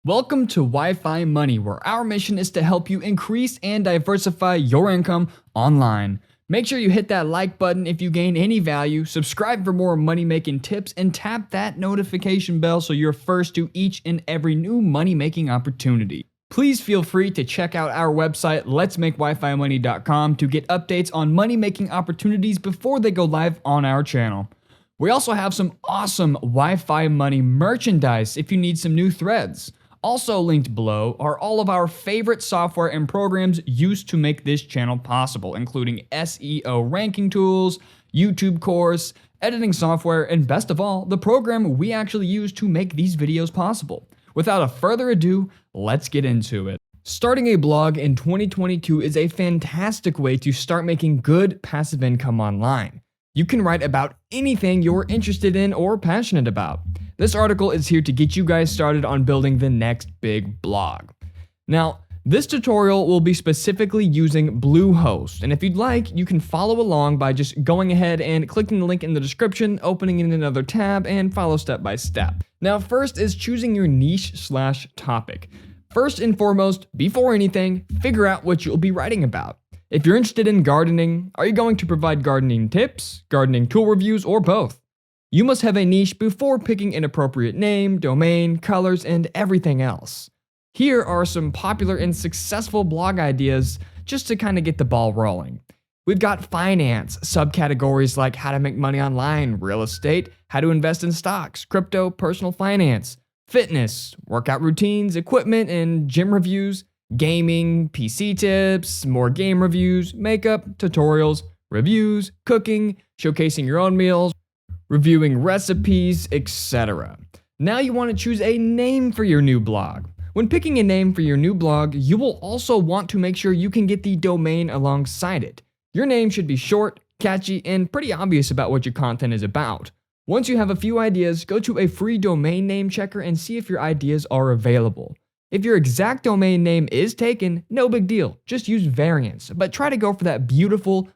Welcome to Wi-Fi Money, where our mission is to help you increase and diversify your income online. Make sure you hit that like button if you gain any value, subscribe for more money-making tips, and tap that notification bell so you're first to each and every new money-making opportunity. Please feel free to check out our website, letsmakewifimoney.com, to get updates on money-making opportunities before they go live on our channel. We also have some awesome Wi-Fi Money merchandise if you need some new threads. Also linked below are all of our favorite software and programs used to make this channel possible, including SEO ranking tools, YouTube course, editing software, and best of all, the program we actually use to make these videos possible. Without a further ado, let's get into it. Starting a blog in 2022 is a fantastic way to start making good passive income online. You can write about anything you're interested in or passionate about. This article is here to get you guys started on building the next big blog. Now, this tutorial will be specifically using Bluehost, and if you'd like, you can follow along by just going ahead and clicking the link in the description, opening in another tab, and follow step by step. Now, first is choosing your niche/topic. First and foremost, before anything, figure out what you'll be writing about. If you're interested in gardening, are you going to provide gardening tips, gardening tool reviews, or both? You must have a niche before picking an appropriate name, domain, colors, and everything else. Here are some popular and successful blog ideas just to kind of get the ball rolling. We've got finance, subcategories like how to make money online, real estate, how to invest in stocks, crypto, personal finance, fitness, workout routines, equipment and gym reviews, gaming, PC tips, more game reviews, makeup, tutorials, reviews, cooking, showcasing your own meals, reviewing recipes, etc. Now you want to choose a name for your new blog. When picking a name for your new blog, you will also want to make sure you can get the domain alongside it. Your name should be short, catchy, and pretty obvious about what your content is about. Once you have a few ideas, go to a free domain name checker and see if your ideas are available. If your exact domain name is taken, no big deal, just use variants, but try to go for that beautiful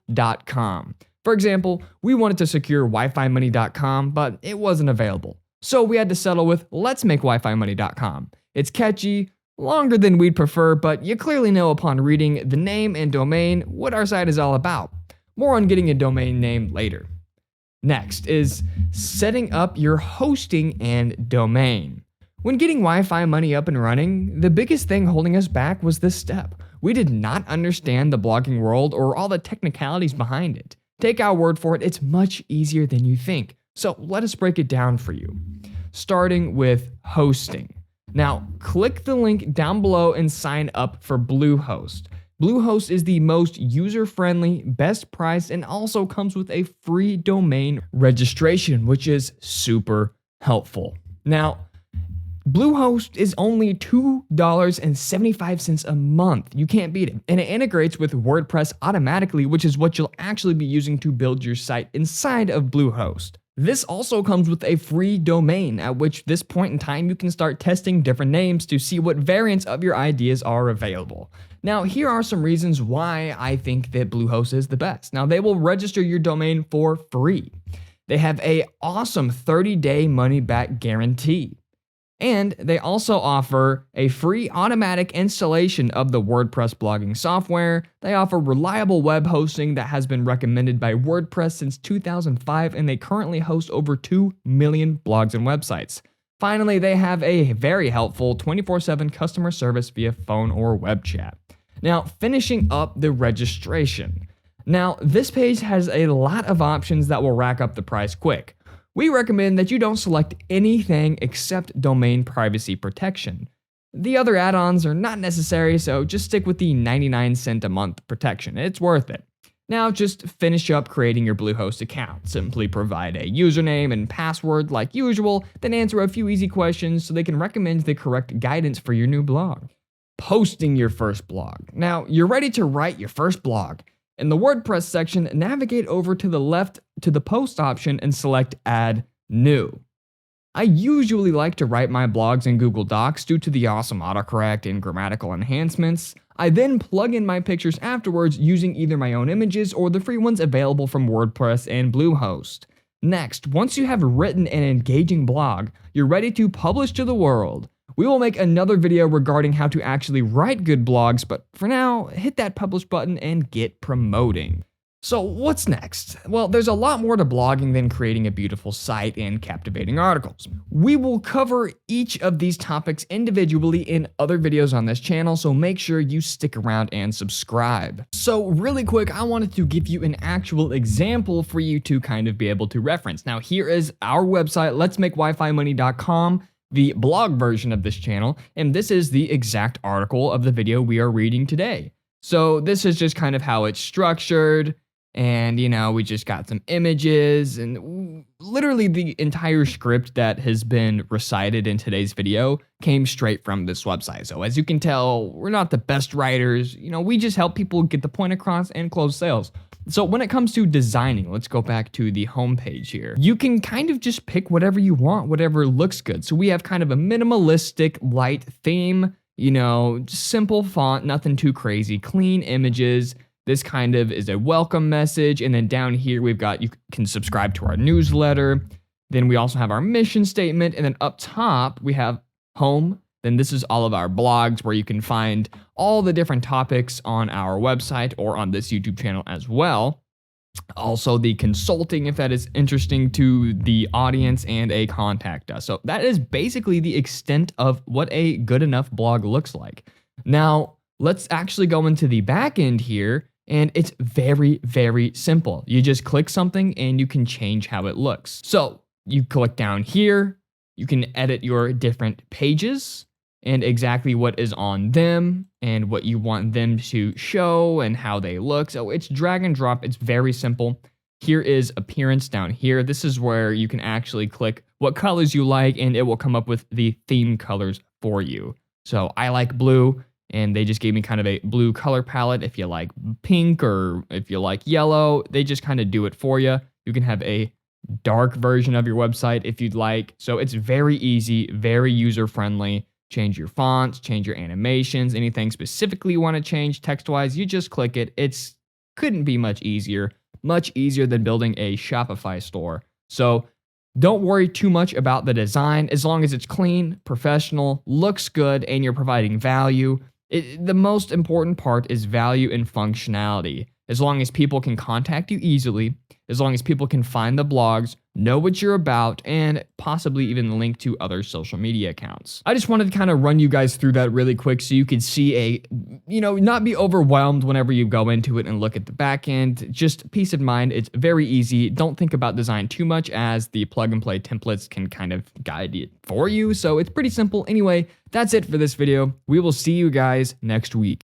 .com. For example, we wanted to secure wifimoney.com, but it wasn't available. So we had to settle with letsmakewifimoney.com. It's catchy, longer than we'd prefer, but you clearly know upon reading the name and domain what our site is all about. More on getting a domain name later. Next is setting up your hosting and domain. When getting Wi-Fi Money up and running, the biggest thing holding us back was this step. We did not understand the blogging world or all the technicalities behind it. Take our word for it, it's much easier than you think. So let us break it down for you. Starting with hosting. Now, click the link down below and sign up for Bluehost. Bluehost is the most user-friendly, best priced, and also comes with a free domain registration, which is super helpful. Now, Bluehost is only $2.75 a month. You can't beat it. And it integrates with WordPress automatically, which is what you'll actually be using to build your site inside of Bluehost. This also comes with a free domain, at which this point in time you can start testing different names to see what variants of your ideas are available. Now, here are some reasons why I think that Bluehost is the best. Now, they will register your domain for free. They have an awesome 30-day money-back guarantee. And they also offer a free automatic installation of the WordPress blogging software. They offer reliable web hosting that has been recommended by WordPress since 2005, and they currently host over 2 million blogs and websites. Finally, they have a very helpful 24/7 customer service via phone or web chat. Now, finishing up the registration. Now, this page has a lot of options that will rack up the price quick. We recommend that you don't select anything except domain privacy protection. The other add-ons are not necessary, so just stick with the 99 cents a month protection. It's worth it. Now just finish up creating your Bluehost account. Simply provide a username and password like usual, then answer a few easy questions so they can recommend the correct guidance for your new blog. Posting your first blog. Now you're ready to write your first blog. In the WordPress section, navigate over to the left to the post option and select Add New. I usually like to write my blogs in Google Docs due to the awesome autocorrect and grammatical enhancements. I then plug in my pictures afterwards using either my own images or the free ones available from WordPress and Bluehost. Next, once you have written an engaging blog, you're ready to publish to the world. we will make another video regarding how to actually write good blogs, but for now, hit that publish button and get promoting. So what's next? Well, there's a lot more to blogging than creating a beautiful site and captivating articles. We will cover each of these topics individually in other videos on this channel, so make sure you stick around and subscribe. So really quick, I wanted to give you an actual example for you to kind of be able to reference. Now here is our website, letsmakewifimoney.com, the blog version of this channel, and this is the exact article of the video we are reading today. So this is just kind of how it's structured. And, we just got some images and literally the entire script that has been recited in today's video came straight from this website. So as you can tell, we're not the best writers. We just help people get the point across and close sales. So when it comes to designing, let's go back to the homepage here. You can kind of just pick whatever you want, whatever looks good. So we have kind of a minimalistic light theme, just simple font, nothing too crazy, clean images. This kind of is a welcome message. And then down here, we've got, you can subscribe to our newsletter. Then we also have our mission statement. And then up top, we have home. Then this is all of our blogs where you can find all the different topics on our website or on this YouTube channel as well. Also the consulting, if that is interesting to the audience, and a contact us. So that is basically the extent of what a good enough blog looks like. Now, let's actually go into the back end here. And it's very, very simple. You just click something and you can change how it looks. So you click down here, you can edit your different pages and exactly what is on them and what you want them to show and how they look. So it's drag and drop. It's very simple. Here is appearance down here. This is where you can actually click what colors you like and it will come up with the theme colors for you. So I like blue. And they just gave me kind of a blue color palette. If you like pink or if you like yellow, they just kind of do it for you. You can have a dark version of your website if you'd like. So it's very easy, very user-friendly. Change your fonts, change your animations, anything specifically you want to change text-wise, you just click it. It's couldn't be much easier than building a Shopify store. So don't worry too much about the design as long as it's clean, professional, looks good, and you're providing value. The most important part is value and functionality. As long as people can contact you easily, as long as people can find the blogs, know what you're about, and possibly even link to other social media accounts. I just wanted to kind of run you guys through that really quick so you could see not be overwhelmed whenever you go into it and look at the back end. Just peace of mind, it's very easy. Don't think about design too much as the plug and play templates can kind of guide it for you. So it's pretty simple. Anyway, that's it for this video. We will see you guys next week.